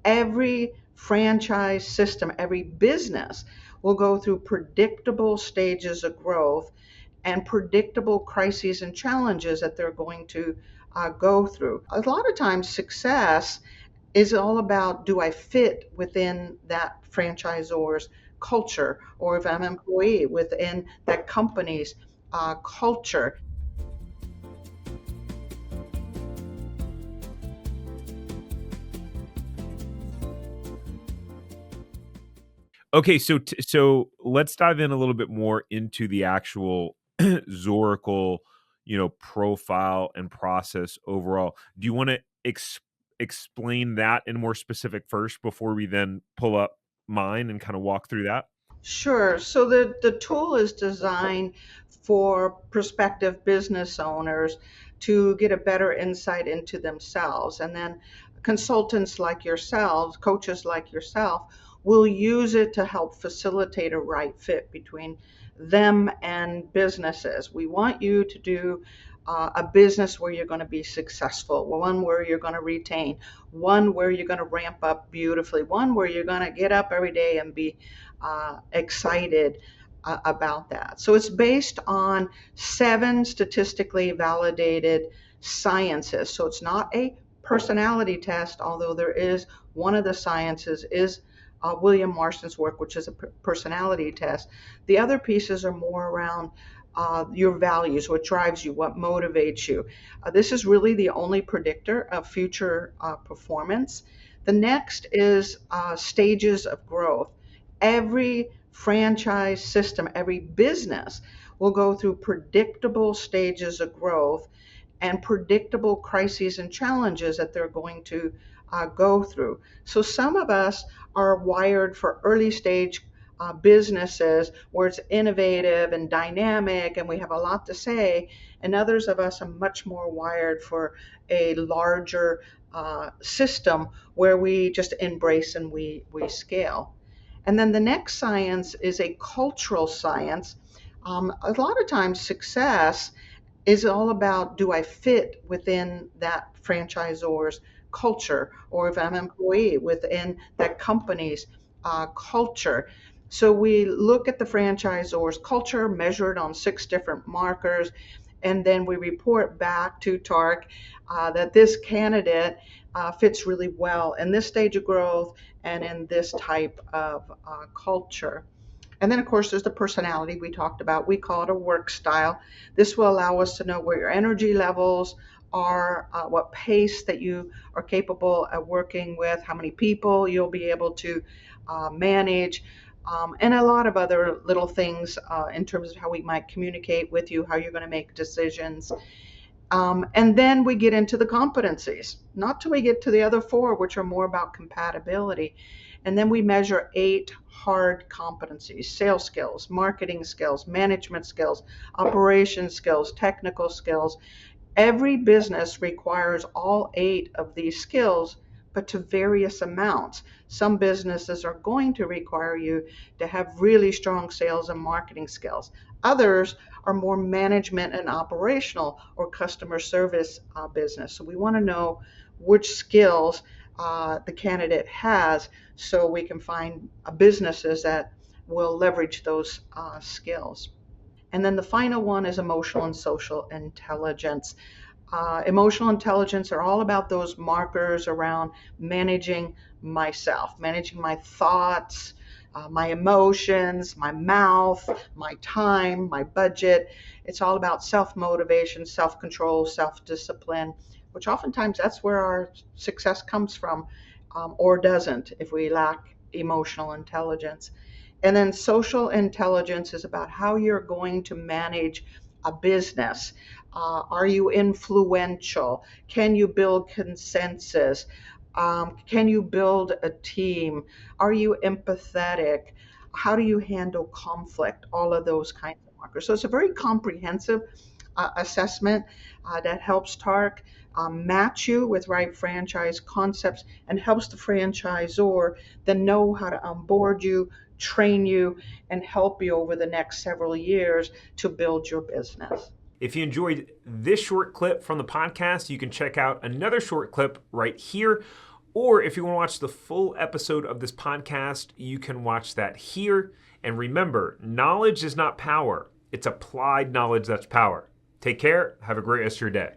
Every franchise system, every business will go through predictable stages of growth and predictable crises and challenges that they're going to go through. A lot of times, success is all about, do I fit within that franchisor's culture, or if I'm an employee within that company's culture. Okay, so let's dive in a little bit more into the actual Zoracle, profile and process overall. Do you want to explain that in more specific first before we then pull up mine and kind of walk through that? Sure. So the tool is designed for prospective business owners to get a better insight into themselves. And then consultants like yourselves, coaches like yourself, will use it to help facilitate a right fit between them and businesses. We want you to do a business where you're going to be successful, one where you're going to retain, one where you're going to ramp up beautifully, one where you're going to get up every day and be excited about that. So it's based on 7 statistically validated sciences. So it's not a personality test, although there is one of the sciences is William Marston's work, which is a personality test. The other pieces are more around your values, what drives you, what motivates you. This is really the only predictor of future performance. The next is stages of growth. Every franchise system, every business will go through predictable stages of growth and predictable crises and challenges that they're going to go through. So some of us are wired for early stage businesses where it's innovative and dynamic and we have a lot to say, and others of us are much more wired for a larger system where we just embrace and we scale. And then the next science is a cultural science. A lot of times, success is all about, do I fit within that franchisor's culture, or if I'm an employee within that company's culture. So we look at the franchisor's culture measured on 6 different markers, and then we report back to TARC that this candidate fits really well in this stage of growth and in this type of culture. And then, of course, there's the personality we talked about. We call it a work style. This will allow us to know where your energy levels are, what pace that you are capable of working with, how many people you'll be able to manage, and a lot of other little things in terms of how we might communicate with you, how you're going to make decisions. And then we get into the competencies, not till we get to the other 4, which are more about compatibility. And then we measure 8 hard competencies: sales skills, marketing skills, management skills, operation skills, technical skills. Every business requires all 8 of these skills, but to various amounts. Some businesses are going to require you to have really strong sales and marketing skills. Others are more management and operational or customer service business. So we want to know which skills the candidate has so we can find businesses that will leverage those skills. And then the final one is emotional and social intelligence. Emotional intelligence are all about those markers around managing myself, managing my thoughts, my emotions, my mouth, my time, my budget. It's all about self motivation, self control, self discipline, which oftentimes that's where our success comes from, or doesn't if we lack emotional intelligence. And then social intelligence is about how you're going to manage a business. Are you influential? Can you build consensus? Can you build a team? Are you empathetic? How do you handle conflict? All of those kinds of markers. So it's a very comprehensive assessment that helps TARC match you with right franchise concepts and helps the franchisor then know how to onboard you, train you, and help you over the next several years to build your business. If you enjoyed this short clip from the podcast, you can check out another short clip right here Or if you want to watch the full episode of this podcast, you can watch that here. And remember, knowledge is not power. It's applied knowledge that's power. Take care. Have a great rest of your day.